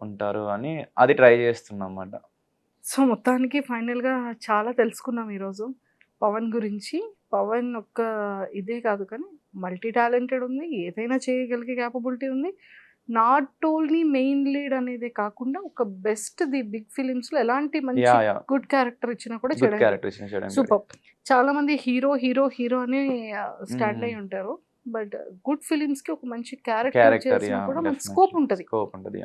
ఉంటారు అని అది ట్రై చేస్తున్నాం అన్నమాట. సో మొత్తానికి ఫైనల్గా చాలా తెలుసుకున్నాం ఈరోజు పవన్ గురించి. పవన్ ఒక్క ఇదే కాదు కానీ మల్టీ టాలెంటెడ్ ఉంది, ఏదైనా చేయగలిగే క్యాపబిలిటీ ఉంది. నాట్ ఓన్లీ మెయిన్ లీడ్ అనేది కాకుండా ఒక బెస్ట్ ది బిగ్ ఫిలిమ్స్లో ఎలాంటి మంచి గుడ్ క్యారెక్టర్ ఇచ్చినా కూడా గుడ్ క్యారెక్టర్ ఇచ్చిన సూపర్. చాలా మంది హీరో హీరో హీరో అని స్టాండ్ అయి ఉంటారు, బట్ గుడ్ ఫిలిమ్స్ కి ఒక మంచి క్యారెక్టర్ చేసినా కూడా మంచి స్కోప్ ఉంటుంది.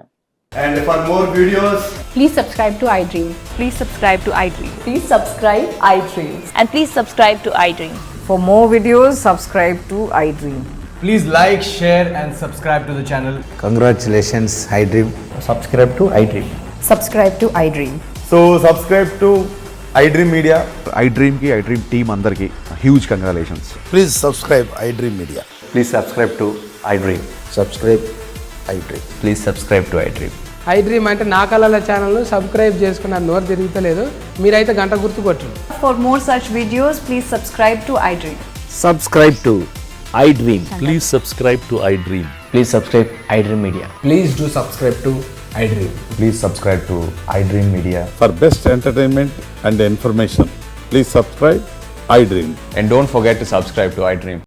And for more videos, Please subscribe to iDream. Please subscribe to iDream. Please subscribe iDream. And please subscribe to iDream. For more videos, subscribe to iDream. please like, share and subscribe to the channel. Congratulations, iDream. Subscribe to iDream. Subscribe to iDream. So subscribe to iDream Media. iDream team andarki huge congratulations. Please subscribe iDream Media. Please subscribe to iDream. Subscribe iDream. Please subscribe to iDream. I dream అంటే నా కళల ఛానల్ను subscribe చేసుకున్న నోరు తిరుగుతలేదు, మీరైతే గంట గుర్తు కొట్టండి. For more such videos, please subscribe to iDream. Subscribe to iDream. Please subscribe to iDream. Please subscribe iDream Media. Please do subscribe to iDream. Please subscribe to iDream Media. For best entertainment and information, please subscribe iDream. And don't forget to subscribe to iDream.